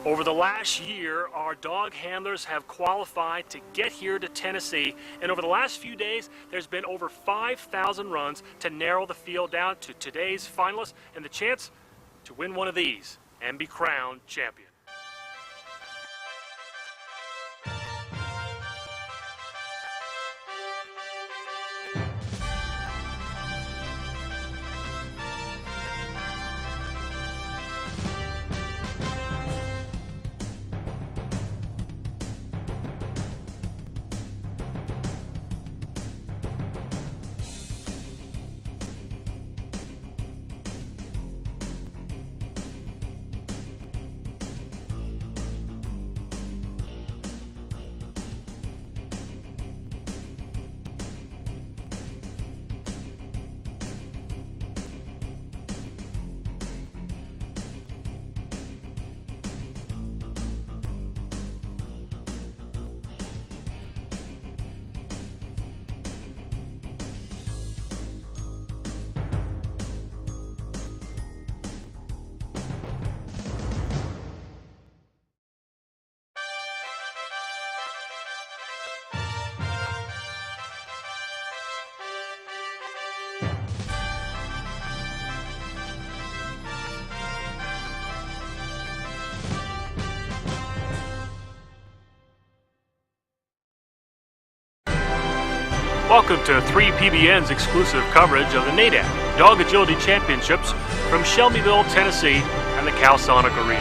Over the last year, our dog handlers have qualified to get here to Tennessee, and over the last few days, there's been over 5,000 runs to narrow the field down to today's finalists and the chance to win one of these and be crowned champion. Welcome to 3PBN's exclusive coverage of the Nadac Dog Agility Championships from Shelbyville, Tennessee and the Calsonic Arena.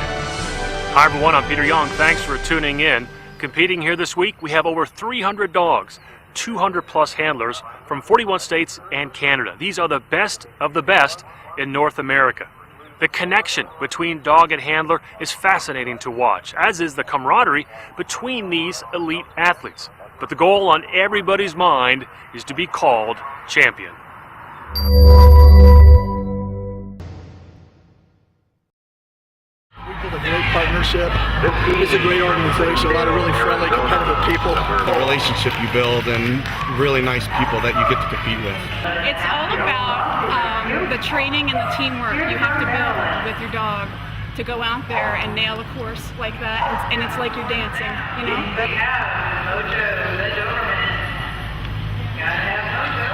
Hi everyone, I'm Peter Young. Thanks for tuning in. Competing here this week, we have over 300 dogs, 200 plus handlers from 41 states and Canada. These are the best of the best in North America. The connection between dog and handler is fascinating to watch, as is the camaraderie between these elite athletes. But the goal on everybody's mind is to be called champion. We built a great partnership. It's a great organization, a lot of really friendly, competitive people. The relationship you build and really nice people that you get to compete with. It's all about the training and the teamwork you have to build with your dog to go out there and nail a course like that, and it's like you're dancing, you know? They have mojo, the Doberman. Gotta have mojo.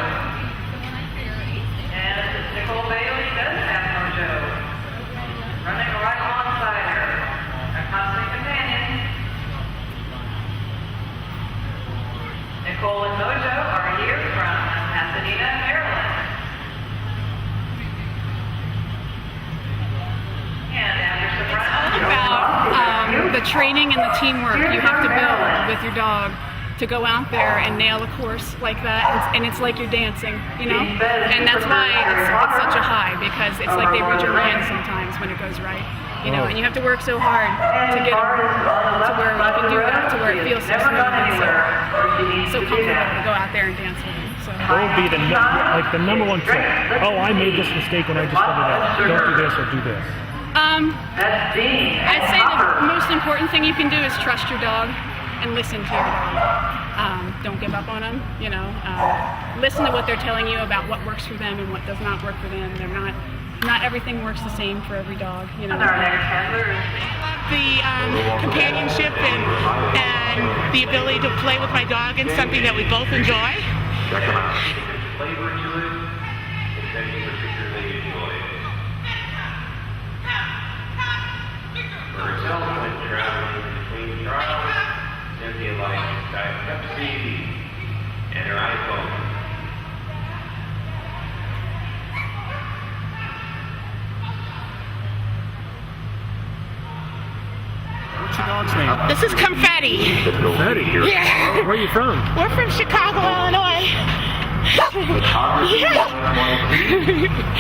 And Nicole Bailey does have mojo. Running right alongside her, a constant companion. Nicole and Mojo are here from Pasadena, Maryland. The training and the teamwork you have to build with your dog to go out there and nail a course like that, and it's like you're dancing, you know? And that's why it's such a high, because it's like they read your mind sometimes when it goes right, you know? And you have to work so hard to get to where you can do that, to where it feels so smooth and so comfortable to go out there and dance with them. So. What would be the number one tip? Oh, I made this mistake when I just did that. Don't do this or do this. I'd say the most important thing you can do is trust your dog and listen to your dog. Don't give up on them, you know. Listen to what they're telling you about what works for them and what does not work for them. Not everything works the same for every dog, you know. The companionship and the ability to play with my dog is something that we both enjoy. Check them out. Flavor to it, it's that you particularly enjoy it. For herself, when traveling between trials, Cynthia likes Diet Pepsi and her iPhone. What's your dog's name? This is Confetti. Confetti. Yeah. Where are you from? We're from Chicago, Illinois.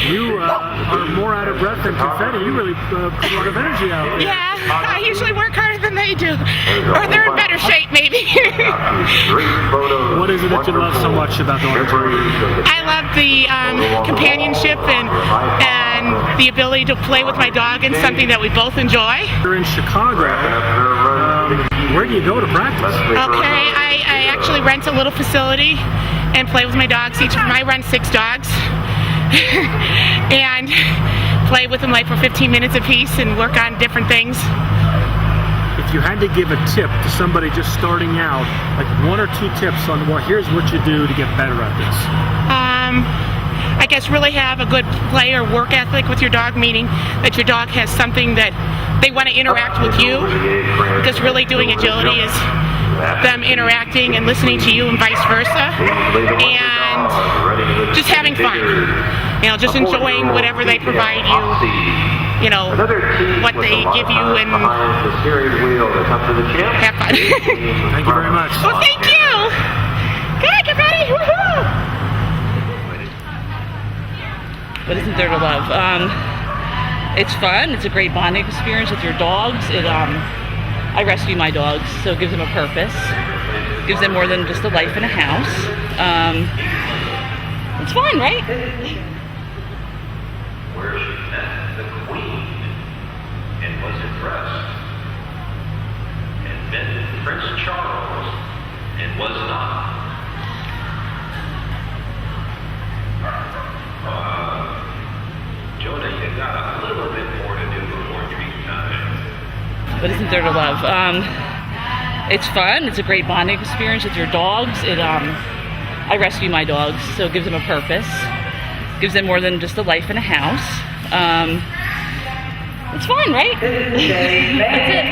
You are more out of breath than Confetti. You really put a lot of energy out. Yeah, I usually work harder than they do. Or they're in better shape, maybe. What is it that you love so much about the dog? I love the companionship and the ability to play with my dog, and something that we both enjoy. You're in Chicago. Where do you go to practice? Okay, I actually rent a little facility and play with my dogs. I run 6 dogs and play with them like for 15 minutes apiece and work on different things. If you had to give a tip to somebody just starting out, like 1 or 2 tips on, well, here's what you do to get better at this. I guess really have a good play or work ethic with your dog, meaning that your dog has something that they want to interact with you, because really doing agility is them interacting and listening to you and vice versa, and just having fun, you know, just enjoying whatever they provide you, you know, what they give you, and have fun. Thank you very much. Well, thank you. Good, get ready. Woohoo! What isn't there to love? It's fun. It's a great bonding experience with your dogs. I rescue my dogs, so it gives them a purpose. It gives them more than just a life in a house. It's fun, right? Where she met the Queen and was impressed, and met Prince Charles and was not. Jonah, you got a little bit more to do before treat time. What isn't there to love? It's fun. It's a great bonding experience with your dogs. I rescue my dogs, so it gives them a purpose. It gives them more than just a life in a house. It's fun, right? That's it.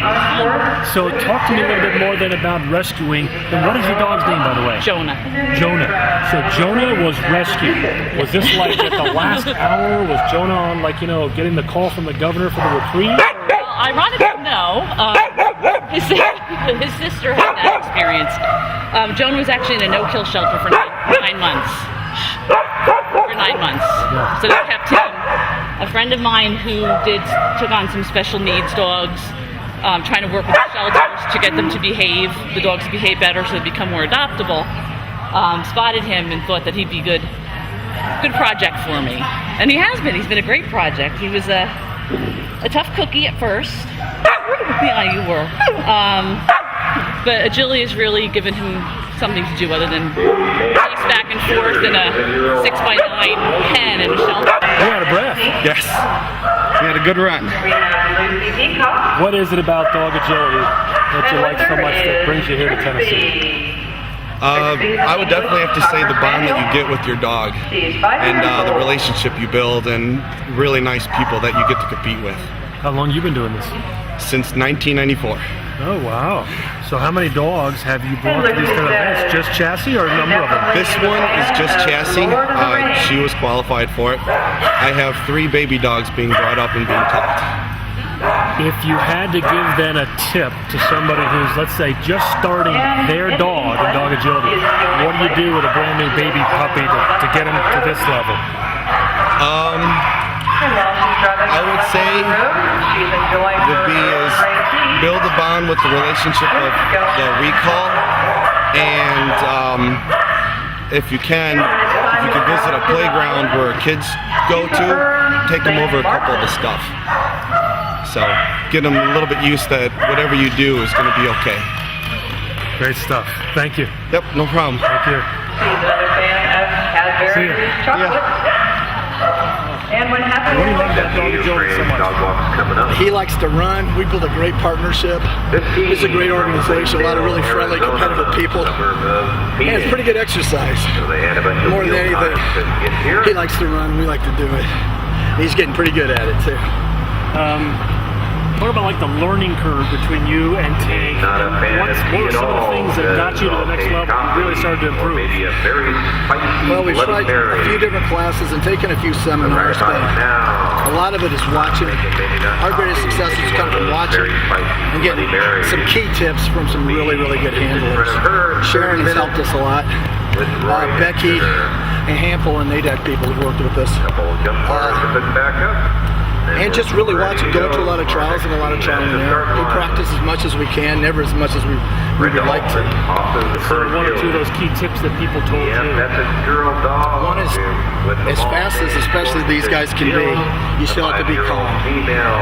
So talk to me a little bit more then about rescuing. And what is your dog's name, by the way? Jonah. Jonah. So Jonah was rescued. Was this like at the last hour? Was Jonah on, like, you know, getting the call from the governor for the reprieve? Well, ironically, no. His sister had that experience. Jonah was actually in a no-kill shelter for 9 months. For 9 months. Yeah. So they kept him. A friend of mine who took on some special needs dogs, trying to work with the shelters to get them to behave, the dogs to behave better so they become more adoptable, spotted him and thought that he'd be good project for me. And he has been. He's been a great project. He was a tough cookie at first. Yeah, you were. But agility has really given him something to do other than pace back and forth in a 6x9 pen in a shelter. You're out of breath. Yes. We had a good run. What is it about dog agility that you like so much that brings you here to Tennessee? I would definitely have to say the bond that you get with your dog and the relationship you build and really nice people that you get to compete with. How long have you been doing this? Since 1994. Oh, wow. So how many dogs have you brought to these kind of events? Just chassis or a number of them? This one is just chassis. She was qualified for it. I have 3 baby dogs being brought up and being taught. If you had to give then a tip to somebody who's, let's say, just starting their dog in dog agility, what do you do with a brand new baby puppy to get him to this level? I would say would be is build a bond with the relationship of the recall, and if you can visit a playground where kids go to, take them over a couple of the stuff. So get them a little bit used that whatever you do is going to be okay. Great stuff. Thank you. Yep, no problem. Thank you. See ya. Yeah. And what happened? What do you like about dog agility so much? He likes to run. We build a great partnership. It's a great organization. A lot of really friendly, competitive people. And it's pretty good exercise. More than anything, he likes to run. We like to do it. He's getting pretty good at it too. What about like the learning curve between you and Tank? What were some of the things that got you to the next level and really started to improve? Well, we've tried a few different classes and taken a few seminars, but a lot of it is watching. Our greatest success is kind of watching and getting some key tips from some really, really good handlers. Sharon has helped us a lot. Becky and handful of Nadac people have worked with us. And just really watching, going to a lot of trials and a lot of trial and error. We practice as much as we can, never as much as we would like to. So 1 or 2 of those key tips that people told you? One is, as fast as especially these guys can be, you still have to be calm.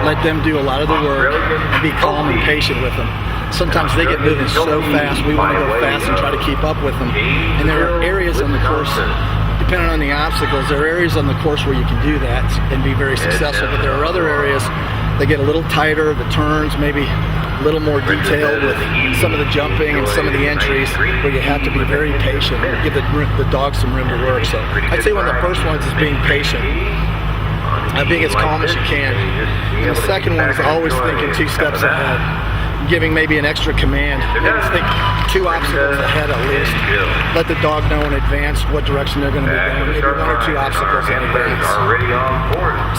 Let them do a lot of the work and be calm and patient with them. Sometimes they get moving so fast, we want to go fast and try to keep up with them. And there are areas on the course, depending on the obstacles, there are areas on the course where you can do that and be very successful, but there are other areas They get a little tighter, the turns maybe a little more detailed with some of the jumping and some of the entries where you have to be very patient and give the dog some room to work. So I'd say one of the first ones is being patient, being as calm as you can. And the second one is always thinking 2 steps ahead, giving maybe an extra command. Maybe think 2 obstacles ahead at least. Let the dog know in advance what direction they're going to be going. Maybe 1 or 2 obstacles in advance.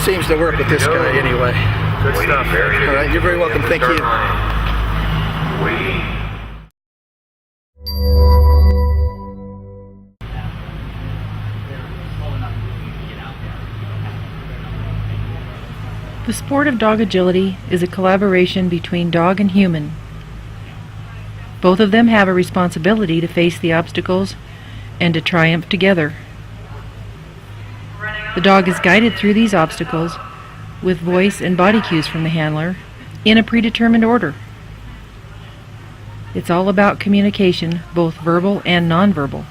Seems to work with this guy anyway. Good stuff. All right, you're very welcome. Thank you. The sport of dog agility is a collaboration between dog and human. Both of them have a responsibility to face the obstacles and to triumph together. The dog is guided through these obstacles with voice and body cues from the handler in a predetermined order. It's all about communication, both verbal and nonverbal.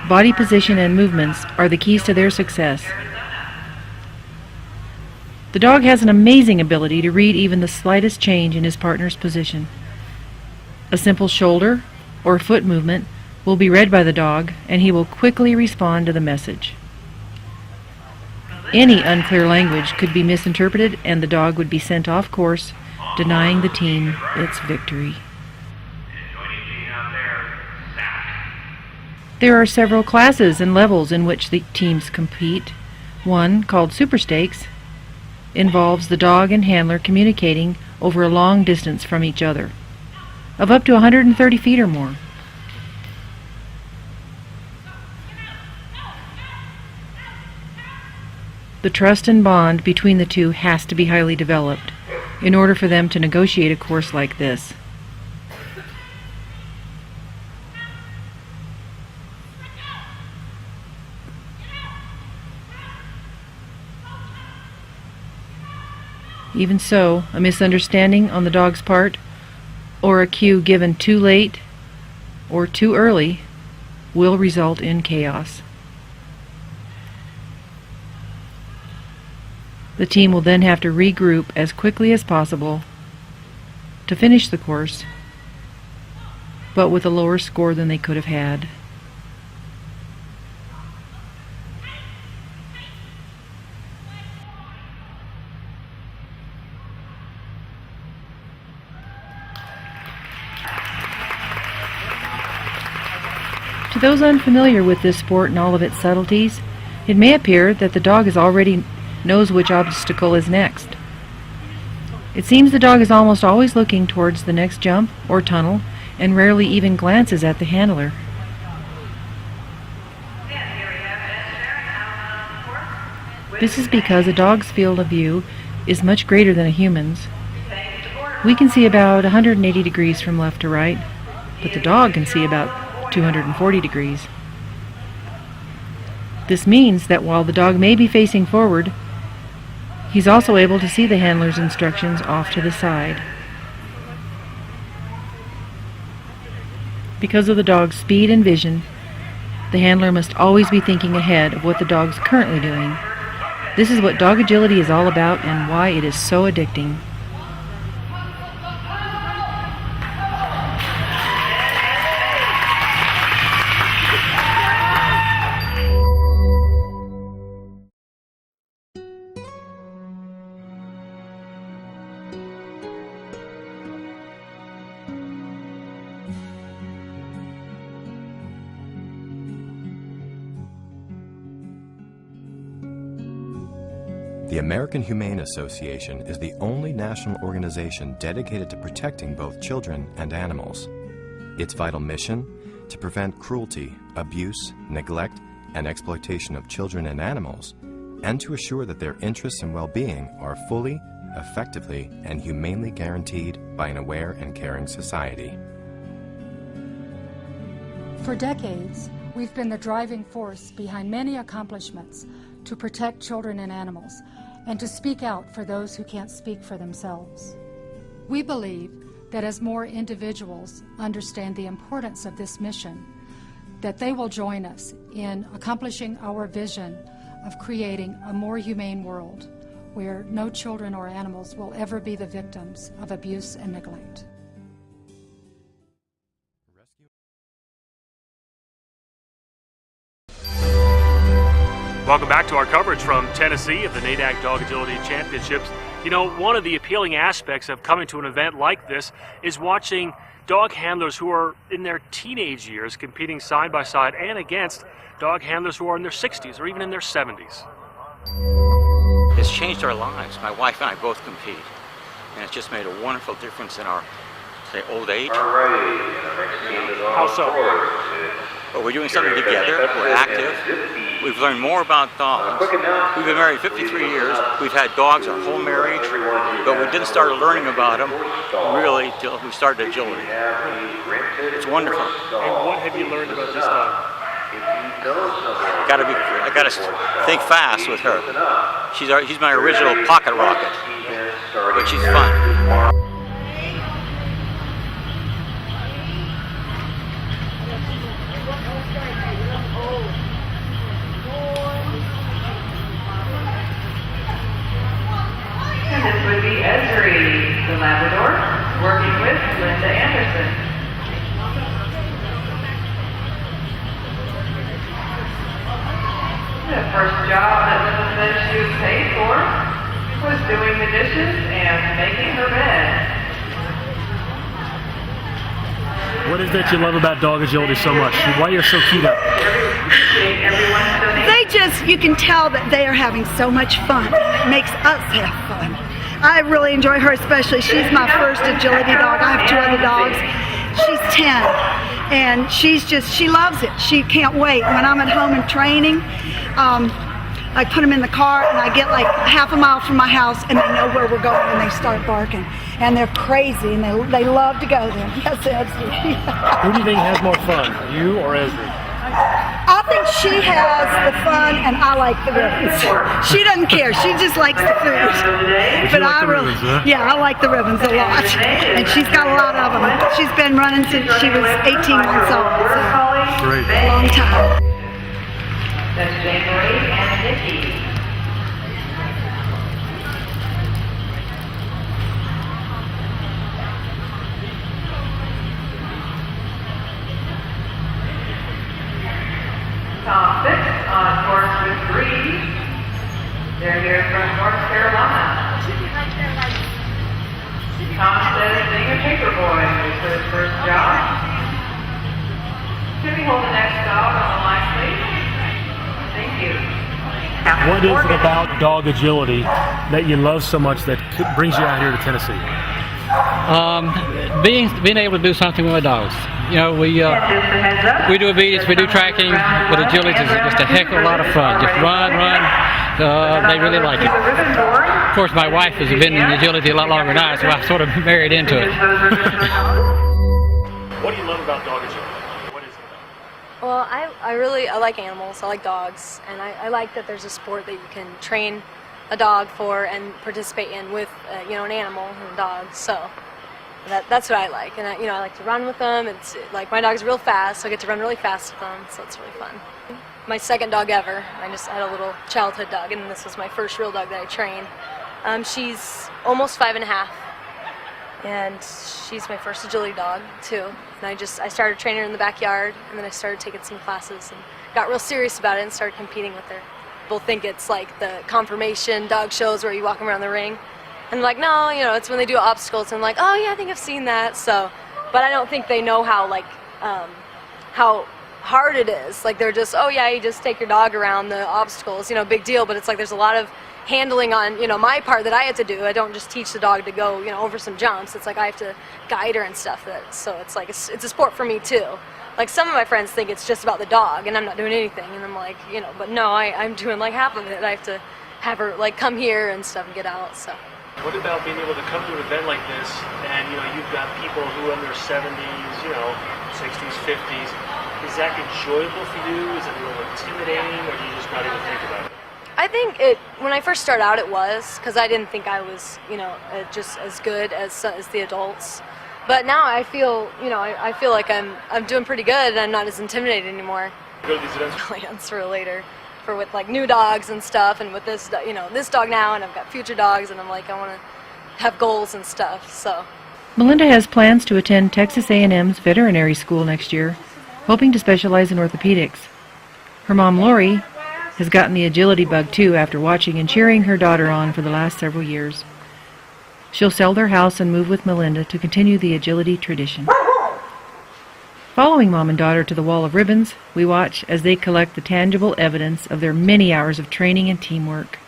Body position and movements are the keys to their success. The dog has an amazing ability to read even the slightest change in his partner's position. A simple shoulder or foot movement will be read by the dog, and he will quickly respond to the message. Any unclear language could be misinterpreted, and the dog would be sent off course, denying the team its victory. There are several classes and levels in which the teams compete. One, called Super Stakes, involves the dog and handler communicating over a long distance from each other, of up to 130 feet or more. The trust and bond between the two has to be highly developed in order for them to negotiate a course like this. Even so, a misunderstanding on the dog's part, or a cue given too late or too early, will result in chaos. The team will then have to regroup as quickly as possible to finish the course, but with a lower score than they could have had. To those unfamiliar with this sport and all of its subtleties, it may appear that the dog already knows which obstacle is next. It seems the dog is almost always looking towards the next jump or tunnel and rarely even glances at the handler. This is because a dog's field of view is much greater than a human's. We can see about 180 degrees from left to right, but the dog can see about 240 degrees. This means that while the dog may be facing forward, he's also able to see the handler's instructions off to the side. Because of the dog's speed and vision, the handler must always be thinking ahead of what the dog's currently doing. This is what dog agility is all about and why it is so addicting. The American Humane Association is the only national organization dedicated to protecting both children and animals. Its vital mission: to prevent cruelty, abuse, neglect, and exploitation of children and animals, and to assure that their interests and well-being are fully, effectively, and humanely guaranteed by an aware and caring society. For decades, we've been the driving force behind many accomplishments to protect children and animals, and to speak out for those who can't speak for themselves. We believe that as more individuals understand the importance of this mission, that they will join us in accomplishing our vision of creating a more humane world, where no children or animals will ever be the victims of abuse and neglect. Welcome back to our coverage from Tennessee of the Nadac Dog Agility Championships. You know, one of the appealing aspects of coming to an event like this is watching dog handlers who are in their teenage years competing side by side and against dog handlers who are in their 60s or even in their 70s. It's changed our lives. My wife and I both compete, and it's just made a wonderful difference in our, say, old age. How so? But we're doing something together, we're active, we've learned more about dogs. We've been married 53 years, we've had dogs our whole marriage, but we didn't start learning about them really till we started agility. It's wonderful. And what have you learned about this dog? I gotta think fast with her. She's my original pocket rocket, but she's fun. And this would be Esri, the Labrador, working with Linda Anderson. The first job that Linda said she was paid for was doing the dishes and making her bed. What is that you love about dog agility so much? Why are you so keyed up? You can tell that they are having so much fun. It makes us have fun. I really enjoy her especially. She's my first agility dog. I have 2 other dogs. She's 10 and she loves it. She can't wait. When I'm at home and training, I put them in the car and I get like half a mile from my house and they know where we're going and they start barking. And they're crazy and they love to go there. Yes, Esri. Who do you think has more fun, you or Esri? I think she has the fun and I like the ribbons. She doesn't care. She just likes the food. But I really, yeah, I like the ribbons a lot. And she's got a lot of them. She's been running since she was 18 months old. So great. A long time. That's Jane Marie and Nikki. Tom Fitz on course with Bree. They're here from North Carolina. Tom says being a paper boy was his first job. Can we hold the next dog on the line, please? Thank you. What is it about dog agility that you love so much that brings you out here to Tennessee? Being able to do something with my dogs. You know, we do obedience, we do tracking, but agility is just a heck of a lot of fun. Just run. They really like it. Of course, my wife has been in agility a lot longer than I, so I sort of married into it. What do you love about dog agility? What is it? Well, I like animals. I like dogs, and I like that there's a sport that you can train a dog for and participate in with an animal and a dog. So that's what I like, and I like to run with them. It's like my dog's real fast, so I get to run really fast with them. So it's really fun. My second dog ever. I just had a little childhood dog, and this was my first real dog that I trained. She's almost 5.5, and she's my first agility dog too. And I started training her in the backyard, and then I started taking some classes and got real serious about it and started competing with her. People think it's like the confirmation dog shows where you walk around the ring. And like, no, it's when they do obstacles, and I'm like, oh yeah, I think I've seen that. So, but I don't think they know how how hard it is. Like they're just, oh yeah, you just take your dog around the obstacles, big deal. But it's like there's a lot of handling on, my part that I have to do. I don't just teach the dog to go, over some jumps. It's like I have to guide her and stuff. So it's like it's a sport for me too. Like some of my friends think it's just about the dog, and I'm not doing anything. And I'm like, but no, I'm doing like half of it. I have to have her like come here and stuff and get out. So. What about being able to come to an event like this and, you've got people who are in their 70s, 60s, 50s. Is that enjoyable for you? Is it a little intimidating, or do you just not even think about it? I think when I first started out it was, because I didn't think I was, just as good as the adults. But now I feel, I feel like I'm doing pretty good and I'm not as intimidated anymore. Go to these events? I'll answer later. for with like new dogs and stuff, and with this, you know, this dog now, and I've got future dogs, and I'm like, I want to have goals and stuff. So Melinda has plans to attend Texas A&M's veterinary school next year, hoping to specialize in orthopedics. Her mom, Lori, has gotten the agility bug too after watching and cheering her daughter on for the last several years. She'll sell their house and move with Melinda to continue the agility tradition. Following mom and daughter to the wall of ribbons, we watch as they collect the tangible evidence of their many hours of training and teamwork.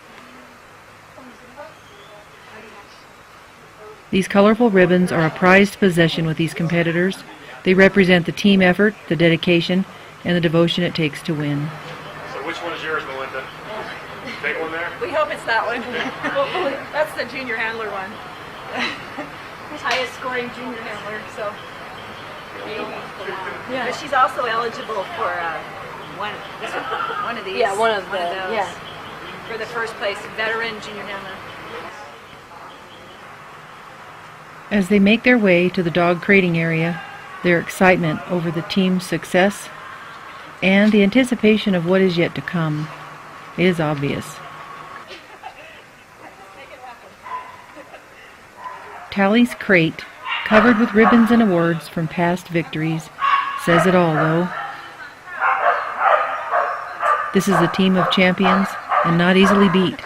These colorful ribbons are a prized possession with these competitors. They represent the team effort, the dedication, and the devotion it takes to win. So which one is yours, Melinda? Big one there? We hope it's that one. That's the junior handler one. Highest scoring junior handler, so maybe. Yeah. But she's also eligible for one of these. yeah, one of those. yeah. For the first place veteran junior handler. As they make their way to the dog crating area, their excitement over the team's success and the anticipation of what is yet to come is obvious. Tally's crate, covered with ribbons and awards from past victories, says it all, though. This is a team of champions and not easily beat.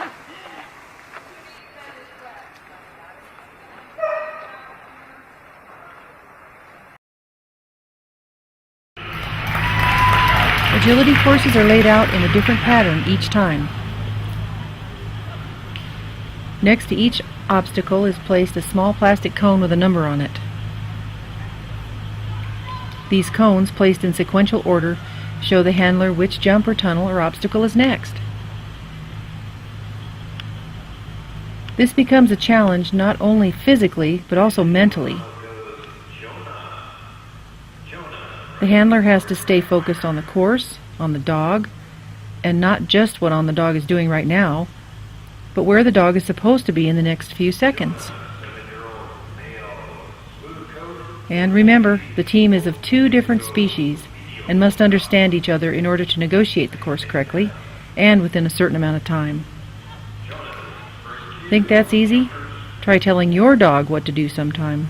Agility courses are laid out in a different pattern each time. Next to each obstacle is placed a small plastic cone with a number on it. These cones, placed in sequential order, show the handler which jump or tunnel or obstacle is next. This becomes a challenge not only physically, but also mentally. The handler has to stay focused on the course, on the dog, and not just what the dog is doing right now, but where the dog is supposed to be in the next few seconds. And remember, the team is of two different species and must understand each other in order to negotiate the course correctly and within a certain amount of time. Think that's easy? Try telling your dog what to do sometime.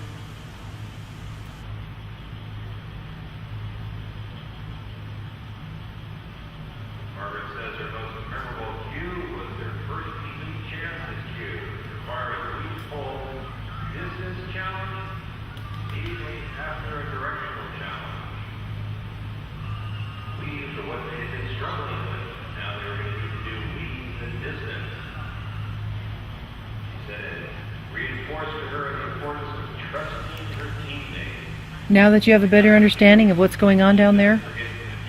Now that you have a better understanding of what's going on down there,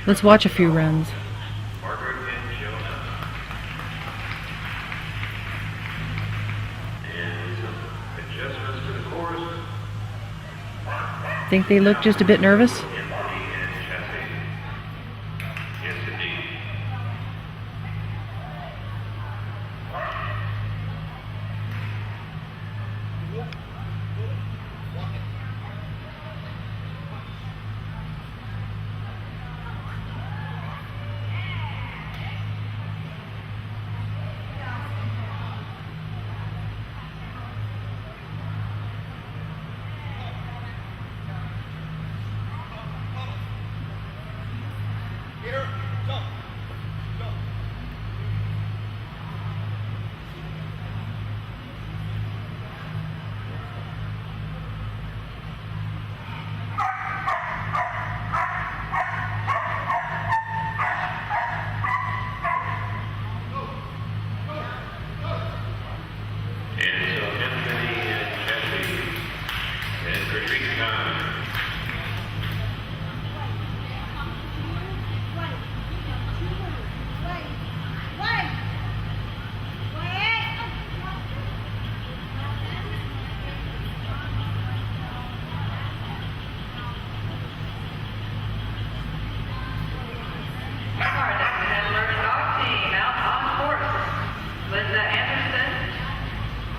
let's watch a few runs. Think they look just a bit nervous?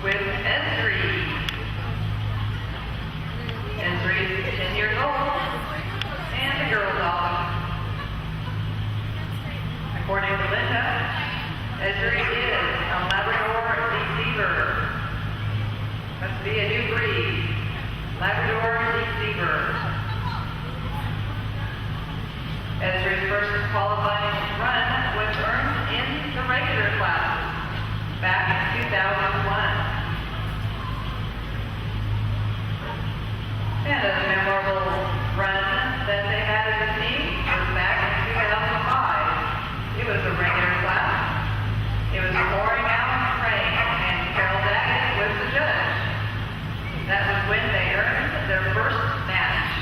With Esri. Esri Must be a new breed. Labrador Deep Sea Bird. Ezra's first qualifying run was earned in the regular classes back in 2001. And a memorable run that they had as a team was back in 2005. It was a regular class. It was pouring out rain, and Carol Daggett was the judge. That was when they earned their first match.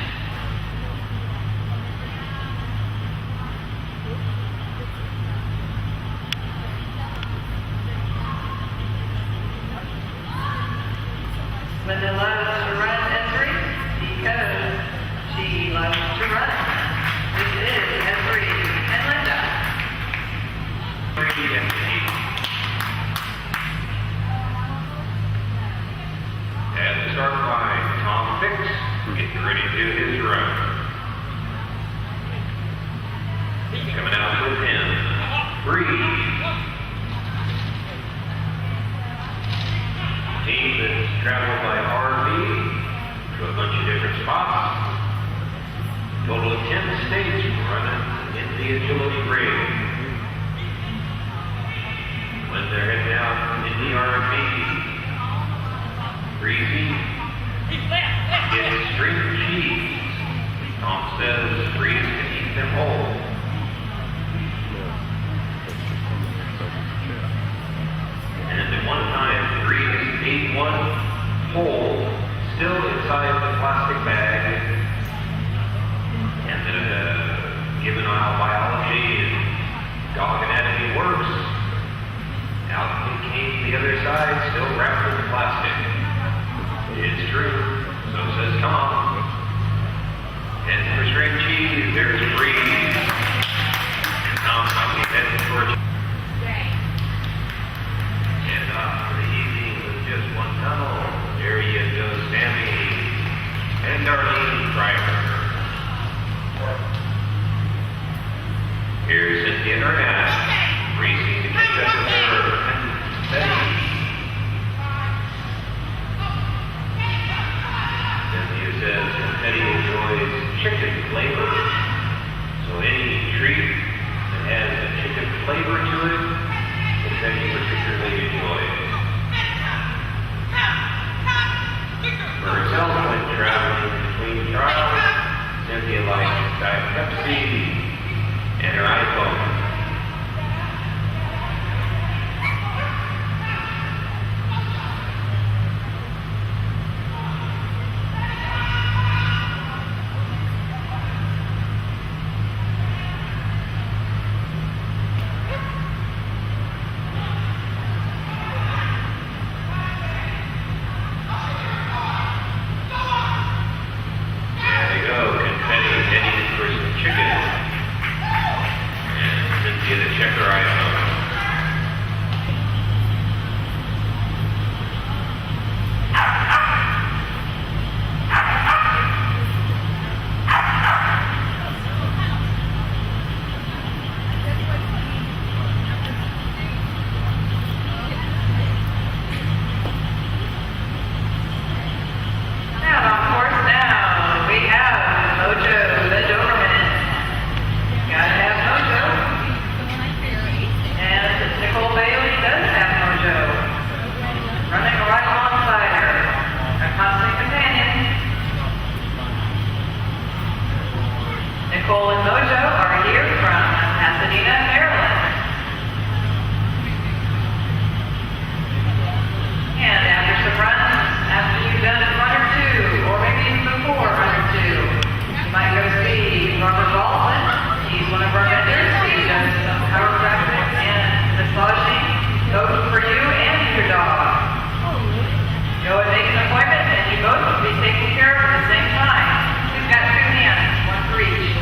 Linda loves to run Esri because she loves to run. This is Esri and Linda. At the start line, Tom Fix getting ready to do his run. Coming out with him, Bree. Team that's traveled by RV to a bunch of different spots. Total of 10 states running in the agility rig. When they're heading out in the RV, Breezy gets string cheese. Tom says Breeze can eat them whole. And at one time, Breeze ate one whole, still inside the plastic bag. And then, given how biology and dog anatomy works, out it came the other side, still wrapped in plastic. It's true, so says Tom. And for string cheese, there's Breeze. And Tom's finally heading towards. And off for the evening with just one tunnel. There you go, Sammy and Darlene Driver. Here's Cynthia Nadac, racing to catch up with her and Betty. Cynthia says Betty enjoys chicken flavor, so any treat that has a chicken flavor to it, Betty particularly enjoys. For herself, when traveling between trials, Cynthia likes Diet Pepsi and her iPhone. Nicole and Mojo are here from Pasadena, Maryland. And after some runs, after you've done a run or two, or maybe even before a run or two, you might go see Robert Baldwin. He's one of our vendors. He does some chiropractic and massaging, both for you and your dog. Go and make an appointment, and you both will be taken care of at the same time. We've got two hands, one for each.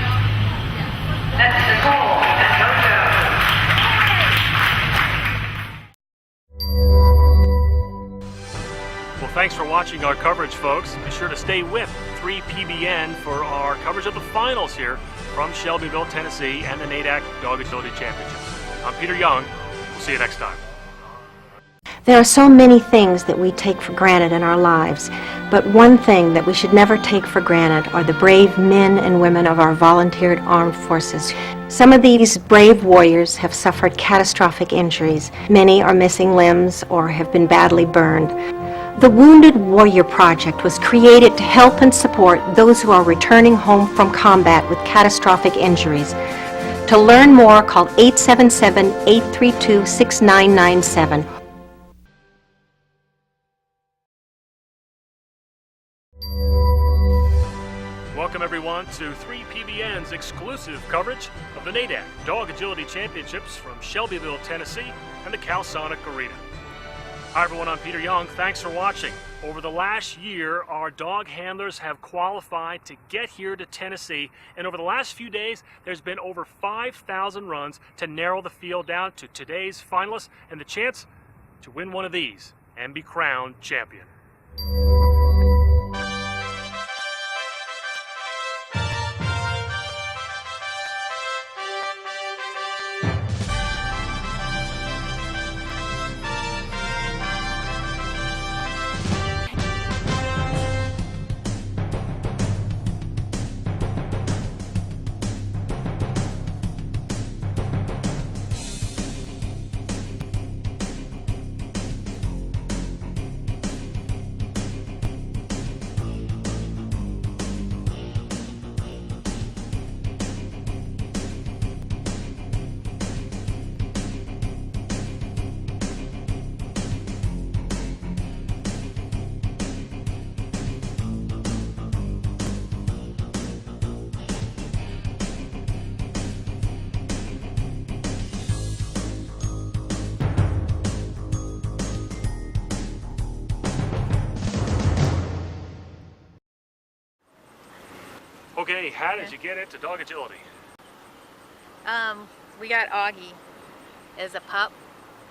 That's Nicole and Mojo. Well, thanks for watching our coverage, folks. Be sure to stay with 3PBN for our coverage of the finals here from Shelbyville, Tennessee, and the Nadac Dog Agility Championships. I'm Peter Young. We'll see you next time. There are so many things that we take for granted in our lives, but one thing that we should never take for granted are the brave men and women of our volunteered armed forces. Some of these brave warriors have suffered catastrophic injuries. Many are missing limbs or have been badly burned. The Wounded Warrior Project was created to help and support those who are returning home from combat with catastrophic injuries. To learn more, call 877-832-6997. Welcome everyone to 3PBN's exclusive coverage of the Nadac Dog Agility Championships from Shelbyville, Tennessee and the Calsonic Arena. Hi everyone, I'm Peter Young. Thanks for watching. Over the last year, our dog handlers have qualified to get here to Tennessee, and over the last few days, there's been over 5,000 runs to narrow the field down to today's finalists and the chance to win one of these and be crowned champion. Okay, how did you get into dog agility? We got Augie as a pup,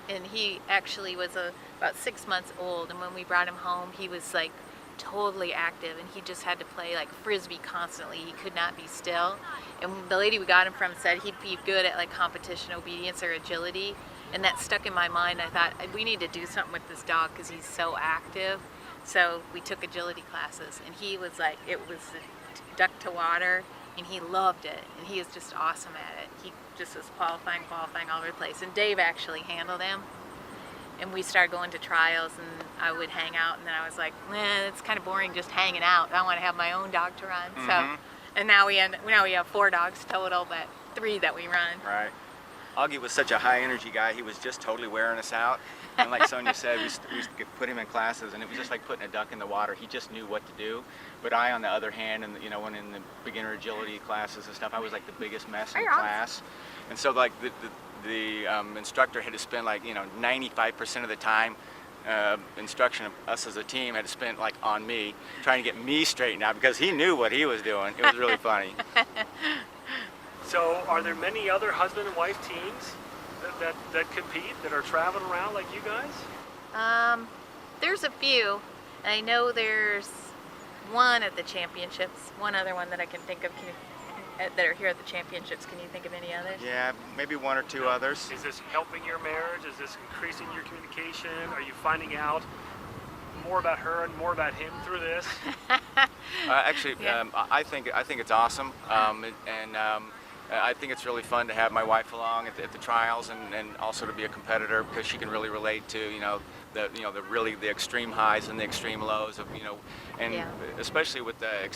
and he actually was about 6 months old, and when we brought him home, he was like totally active, and he just had to play like frisbee constantly. He could not be still, and the lady we got him from said he'd be good at like competition obedience or agility, and that stuck in my mind. I thought, we need to do something with this dog because he's so active. So we took agility classes, and he was like, it was duck to water, and he loved it, and he is just awesome at it. He just was qualifying all over the place, and Dave actually handled him, and we started going to trials, and I would hang out, and then I was like, it's kind of boring just hanging out. I want to have my own dog to run. So, and now we have 4 dogs total, but 3 that we run. Right. Augie was such a high energy guy, he was just totally wearing us out. And like Sonia said, we used to put him in classes, and it was just like putting a duck in the water. He just knew what to do. But I, on the other hand, and when in the beginner agility classes and stuff, I was like the biggest mess in class. And so like the instructor had to spend like 95% of the time instruction of us as a team had to spend like on me, trying to get me straightened out because he knew what he was doing. It was really funny. So are there many other husband and wife teams that compete, that are traveling around like you guys? There's a few. I know there's one at the championships, one other one that I can think of that are here at the championships. Can you think of any others? Yeah, maybe 1 or 2 others. Is this helping your marriage? Is this increasing your communication? Are you finding out more about her and more about him through this? Actually, yeah. I think it's awesome, I think it's really fun to have my wife along at the trials, and also to be a competitor, because she can really relate to the extreme highs and the extreme lows of especially with the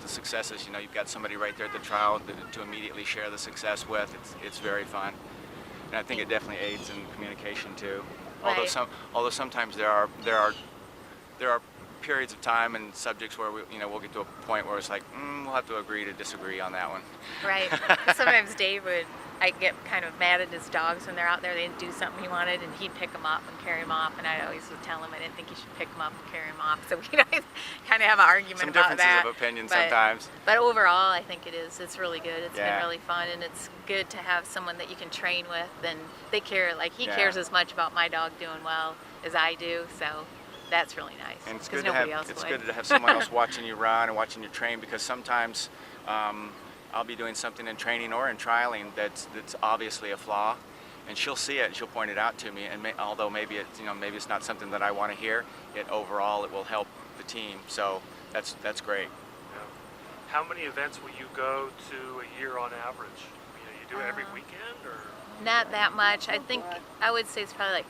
successes. You've got somebody right there at the trial to immediately share the success with. It's very fun, and I think it definitely aids in communication too. Right. Although sometimes there are periods of time and subjects where we'll get to a point where it's like we'll have to agree to disagree on that one. Right. Sometimes Dave I get kind of mad at his dogs when they're out there. They didn't do something he wanted, and he'd pick them up and carry them off. And I always would tell him I didn't think he should pick them up and carry them off. So we kind of have an argument about that. Some differences of opinion sometimes. But overall, I think it is. It's really good. It's been really fun, and it's good to have someone that you can train with, and they care. Like he cares as much about my dog doing well as I do. So that's really nice. And it's good to have someone else watching you run and watching you train, because sometimes I'll be doing something in training or in trialing that's obviously a flaw, and she'll see it and she'll point it out to me. And although maybe maybe it's not something that I want to hear, overall it will help the team. So that's great. How many events will you go to a year on average? You do it every weekend, or? Not that much. I think I would say it's probably like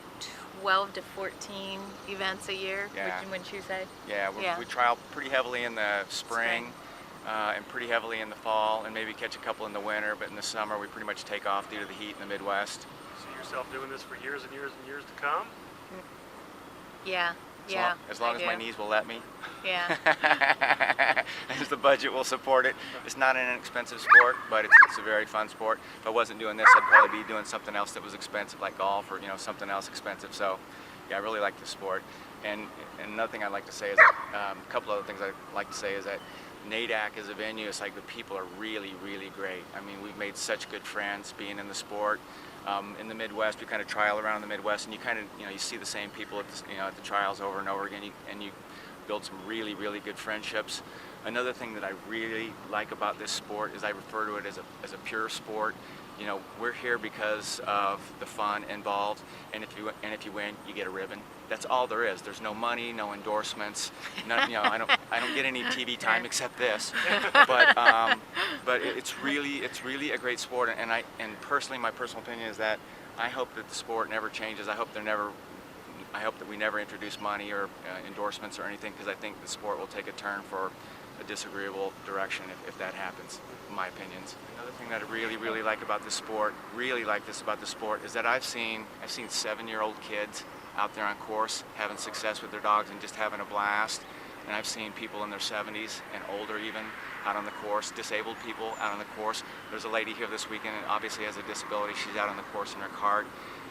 12 to 14 events a year. Yeah. Wouldn't you say? Yeah, we trial pretty heavily in the spring. And pretty heavily in the fall, and maybe catch a couple in the winter, but in the summer we pretty much take off due to the heat in the Midwest. See yourself doing this for years and years and years to come? Yeah. As long as my knees will let me. Yeah. As the budget will support it. It's not an inexpensive sport, but it's a very fun sport. If I wasn't doing this, I'd probably be doing something else that was expensive, like golf or something else expensive. So, yeah, I really like this sport. And another thing I'd like to say is that, a couple other things I'd like to say is that Nadac as a venue, it's like the people are really, really great. I mean, we've made such good friends being in the sport. In the Midwest, we kind of trial around the Midwest, and you kind of, you see the same people at the, at the trials over and over again, and you build some really, really good friendships. Another thing that I really like about this sport is I refer to it as a pure sport. We're here because of the fun involved, and if you win, you get a ribbon. That's all there is. There's no money, no endorsements. I don't get any TV time except this. But it's really a great sport, and personally, my personal opinion is that I hope that the sport never changes. I hope that we never introduce money or endorsements or anything, because I think the sport will take a turn for a disagreeable direction if that happens, in my opinions. Another thing that I really, really like about this sport, is that I've seen 7-year-old kids out there on course having success with their dogs and just having a blast. And I've seen people in their 70s and older even out on the course, disabled people out on the course. There's a lady here this weekend and obviously has a disability. She's out on the course in her cart.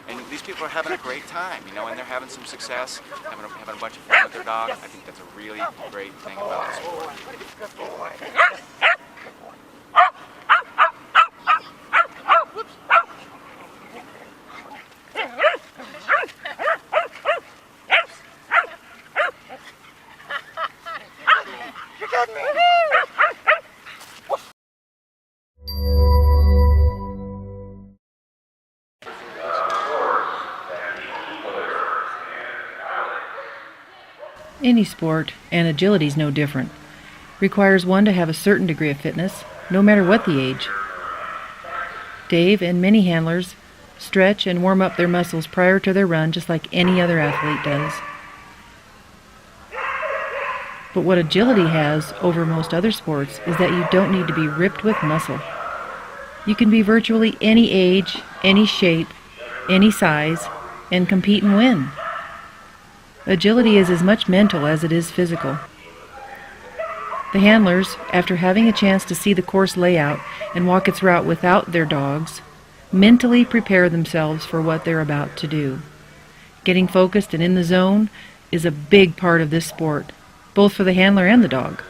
And these people are having a great time, and they're having some success, having a bunch of fun with their dog. I think that's a really great thing about the sport. Any sport, and agility's no different, requires one to have a certain degree of fitness, no matter what the age. Dave and many handlers stretch and warm up their muscles prior to their run just like any other athlete does. But what agility has over most other sports is that you don't need to be ripped with muscle. You can be virtually any age, any shape, any size, and compete and win. Agility is as much mental as it is physical. The handlers, after having a chance to see the course layout and walk its route without their dogs, mentally prepare themselves for what they're about to do. Getting focused and in the zone is a big part of this sport, both for the handler and the dog.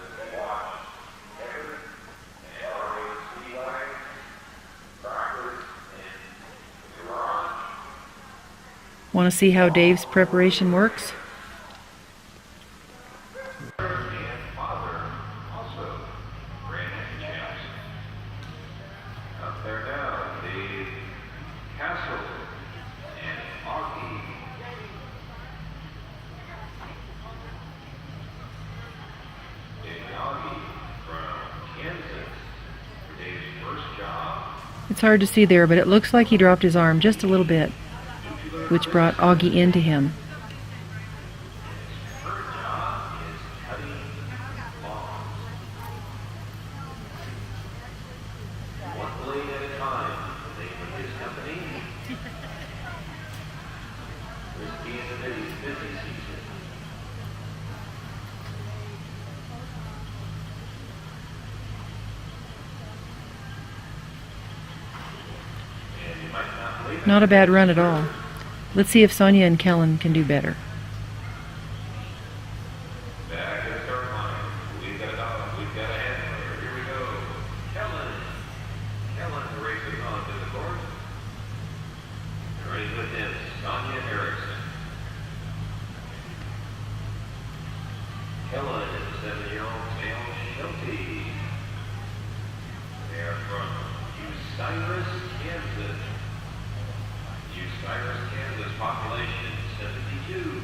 Want to see how Dave's preparation works? It's hard to see there, but it looks like he dropped his arm just a little bit, which brought Augie into him. Not a bad run at all. Let's see if Sonia and Kellen can do better. Cyrus, Kansas, population 72.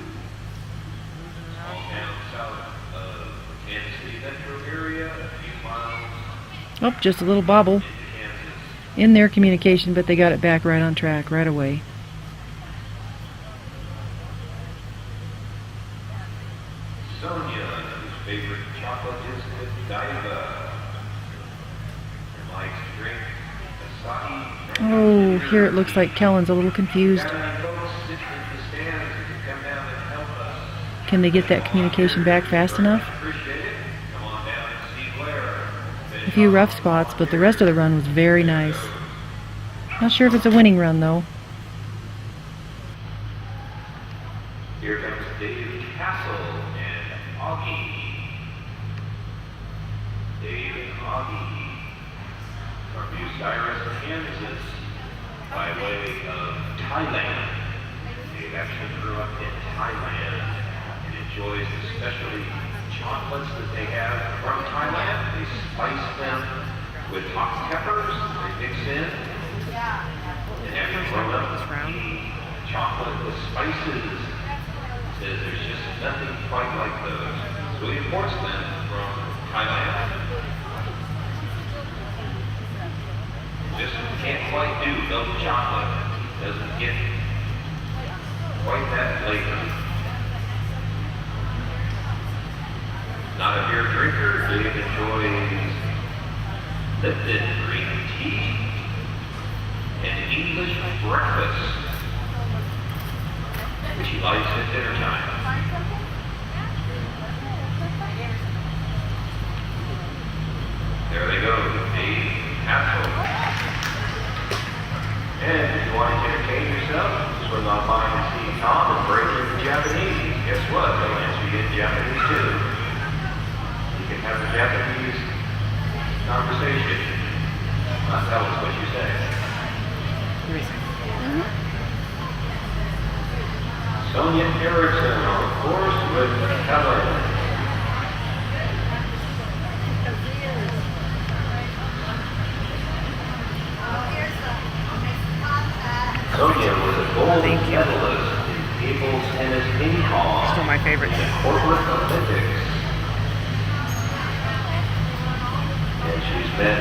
Small town south of Kansas City metro area, a few miles. Oh, just a little bobble in their communication, but they got it back right on track right away. Sonia, whose favorite chocolate is Godiva, and likes to drink acai. Oh, here it looks like Kellen's a little confused. Can they get that communication back fast enough? A few rough spots, but the rest of the run was very nice. Not sure if it's a winning run, though. Here comes Dave Castle and Augie. Dave and Augie from Bucyrus, Kansas, by way of Thailand. Dave actually grew up in Thailand and enjoys the specialty chocolates that they have from Thailand. They spice them with hot peppers they mix in. And having grown up eating chocolate with spices, says there's just nothing quite like those. So he imports them from Thailand. Just can't quite do milk chocolate. Doesn't get quite that flavor. Not a beer drinker, Dave enjoys Lipton green tea and English breakfast, which he likes at dinner time. There they go, Dave Castle. And if you want to entertain yourself, swing online and see Tom and break into Japanese. Guess what? They'll answer you in Japanese too. You can have a Japanese conversation. Not tell us what you say. Sonia Erickson on the course with Helen. Sonia was a gold medalist in table tennis ping pong. Still my favorite. In the corporate Olympics. And she's met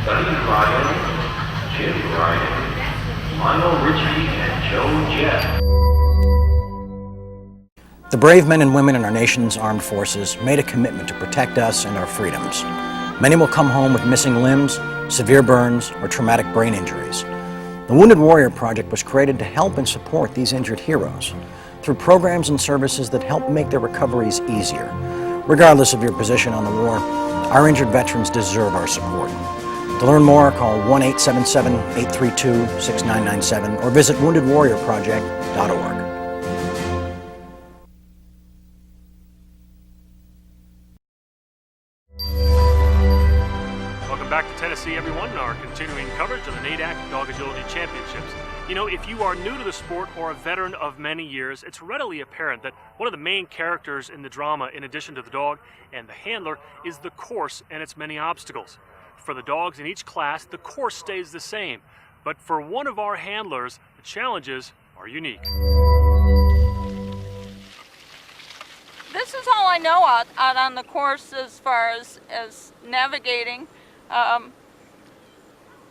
Buddy Ryan, Jim Ryan, Lionel Richie, and Joe Jett. The brave men and women in our nation's armed forces made a commitment to protect us and our freedoms. Many will come home with missing limbs, severe burns, or traumatic brain injuries. The Wounded Warrior Project was created to help and support these injured heroes through programs and services that help make their recoveries easier. Regardless of your position on the war, our injured veterans deserve our support. To learn more, call 1-877-832-6997 or visit woundedwarriorproject.org. Back to Tennessee, everyone, in our continuing coverage of the Nadac Dog Agility Championships. You know, if you are new to the sport or a veteran of many years, it's readily apparent that one of the main characters in the drama, in addition to the dog and the handler, is the course and its many obstacles. For the dogs in each class, the course stays the same. But for one of our handlers, the challenges are unique. This is all I know out on the course as far as navigating.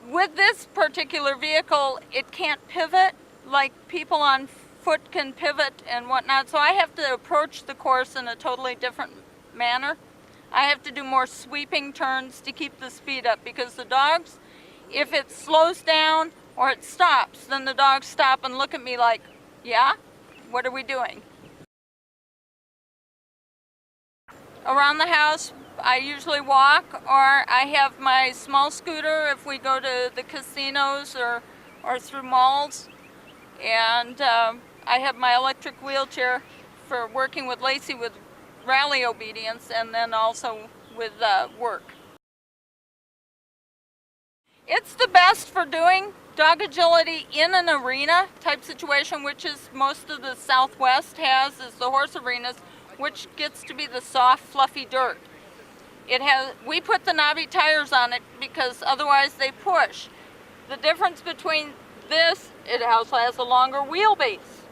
With this particular vehicle, it can't pivot like people on foot can pivot and whatnot, so I have to approach the course in a totally different manner. I have to do more sweeping turns to keep the speed up, because the dogs, if it slows down or it stops, then the dogs stop and look at me like, yeah, what are we doing? Around the house, I usually walk, or I have my small scooter if we go to the casinos or through malls. And I have my electric wheelchair for working with Lacey with rally obedience, and then also with work. It's the best for doing dog agility in an arena type situation, which is most of the Southwest has, is the horse arenas, which gets to be the soft, fluffy dirt. We put the knobby tires on it because otherwise they push. The difference between This, it also has a longer wheelbase,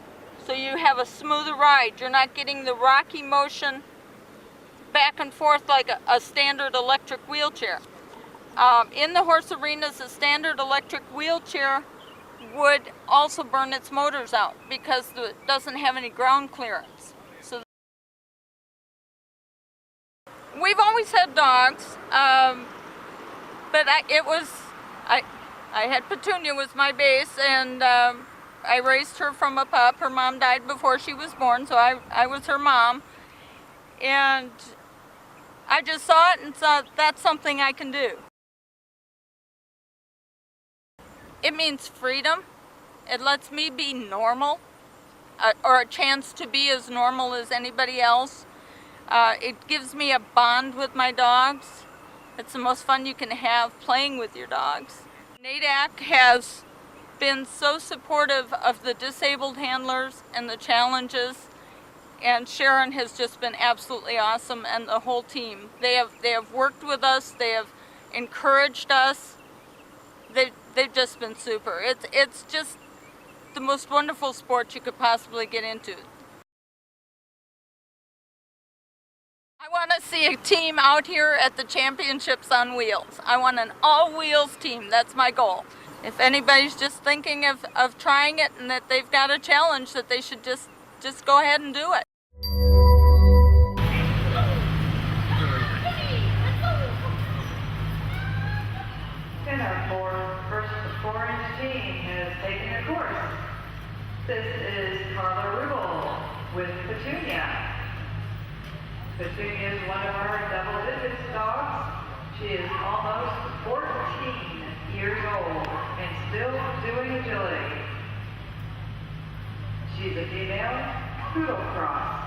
so you have a smoother ride. You're not getting the rocky motion back and forth like a standard electric wheelchair. In the horse arenas, a standard electric wheelchair would also burn its motors out because it doesn't have any ground clearance. So we've always had dogs, but I had Petunia was my base, and I raised her from a pup. Her mom died before she was born, so I was her mom. And I just saw it and thought, that's something I can do. It means freedom. It lets me be normal, or a chance to be as normal as anybody else. It gives me a bond with my dogs. It's the most fun you can have, playing with your dogs. Nadac has been so supportive of the disabled handlers and the challenges, and Sharon has just been absolutely awesome, and the whole team. They have worked with us, they have encouraged us. They've just been super. It's just the most wonderful sport you could possibly get into. I want to see a team out here at the championships on wheels. I want an all-wheels team. That's my goal. If anybody's just thinking of trying it and that they've got a challenge, that they should just go ahead and do it. And our first 4-inch team has taken a course. This is Carla Rubel with Petunia. Petunia is one of our double-digits dogs. She is almost 14 years old and still doing agility. She's a female poodle cross.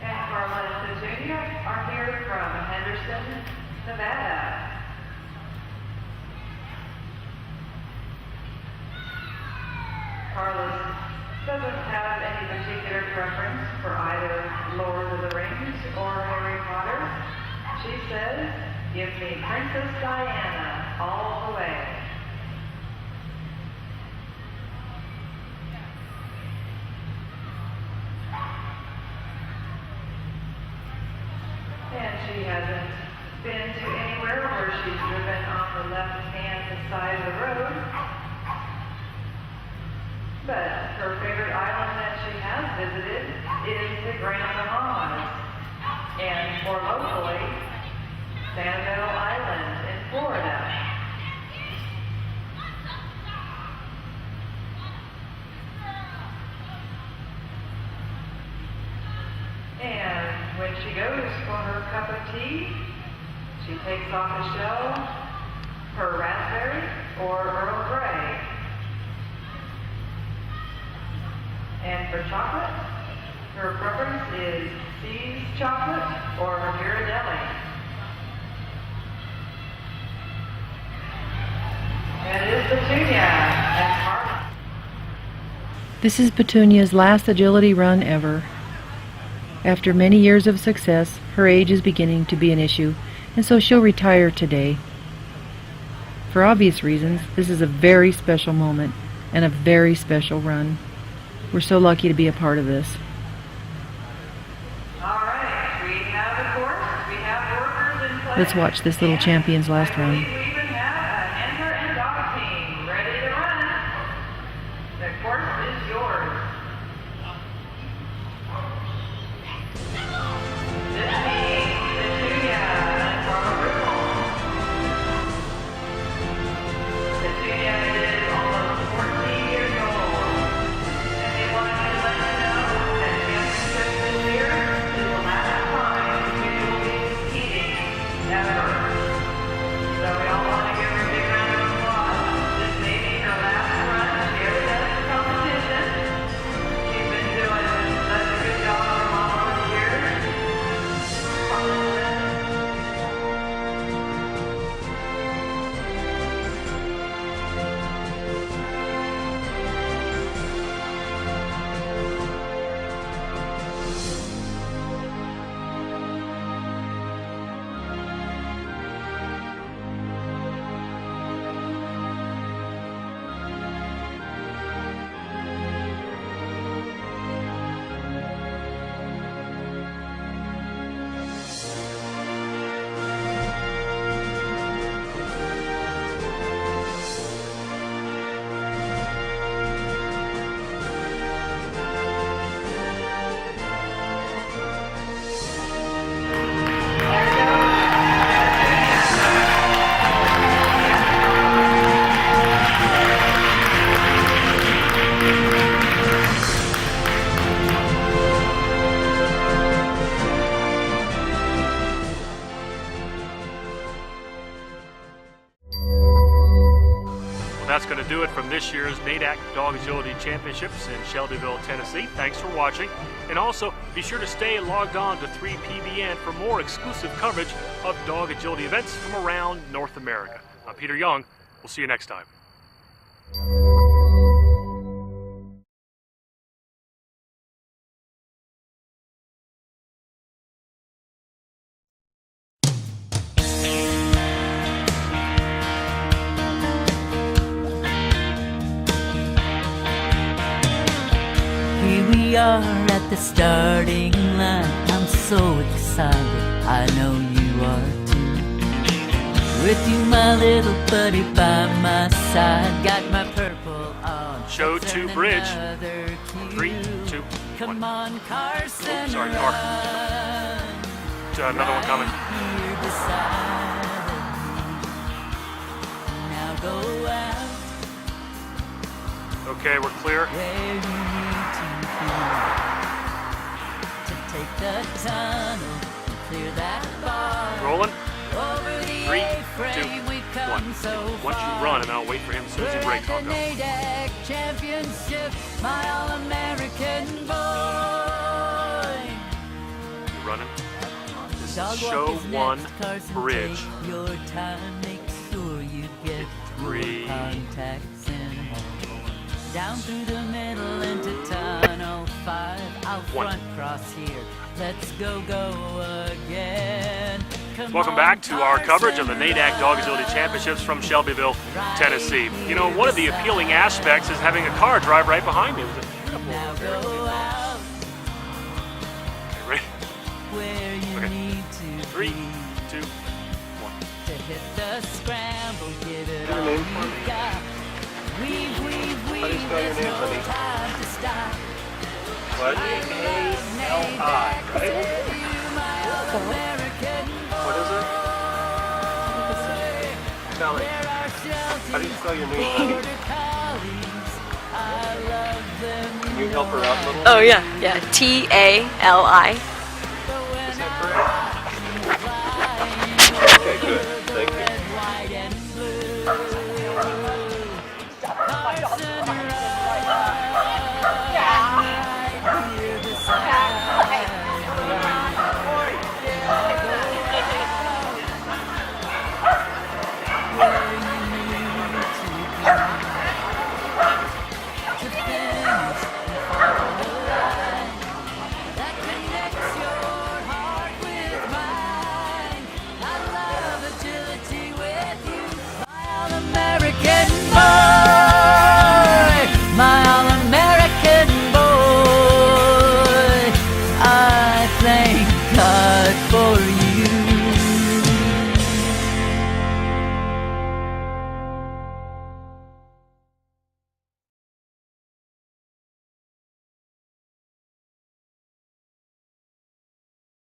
And Carla and Petunia are here from Henderson, Nevada. Carlos doesn't have any particular preference for either Lord of the Rings or Harry Potter. She says, give me Princess Diana all the way. And she hasn't been to anywhere where she's driven on the left-hand side of the road. But her favorite island that she has visited is the Grand Bahamas, and more locally, Sanibel Island in Florida. And when she goes for her cup of tea, she takes off the shell her raspberry or Earl Grey. And for chocolate, her preference is See's chocolate or Ghirardelli. And it is Petunia and Carla. This is Petunia's last agility run ever. After many years of success, her age is beginning to be an issue, and so she'll retire today. For obvious reasons, this is a very special moment and a very special run. We're so lucky to be a part of this. All right, we have the course, we have workers in place. Let's watch this little champion's last run. We even have an enter and dog team ready to run. The course is yours. This team, Petunia and Carla Rubel. Petunia is almost 14 years old. And they want to let you know that championship this year is the last time we will be competing ever. So we all that's going to do it from this year's Nadac Dog Agility Championships in Shelbyville, Tennessee. Thanks for watching. And also, be sure to stay logged on to 3PBN for more exclusive coverage of dog agility events from around North America. I'm Peter Young. We'll see you next time. Here we are at the starting line. I'm so excited, I know you are too. With you, my little buddy, by my side. Got my purple on. Show 2 bridge. 3, 2, 1. Come on, Carson. Oops, sorry, car. Another one coming. Now go out. Okay, we're clear. To take the tunnel, clear that bar. Rolling. Over the 3, A-frame, 2, we come 1. so Once you run, and I'll wait for him as soon as he breaks, I'll go. Nadac championship, my all-American boy. You running? This Dog is walk show is 1 next, Carson, bridge. take your time, make sure you get 3. your contacts in. Down through the middle into tunnel 5, out 1. front cross here. Let's go again. Come Welcome on, back to our coverage of the Carson, Nadac Dog Agility Championships from Shelbyville, Tennessee. You know, one of the appealing aspects is having a car drive right behind me. It was a beautiful. Now go out Okay, ready? where you Okay. need to 3, be. 2, 1. To hit the scramble, give it Your all name, you got. Weave, How do you spell your there's name, no honey? time to stop. What? A-L-I, right? What is it? Spell it. How do you spell your name, honey? Can you help her out a little? Oh yeah, Tali.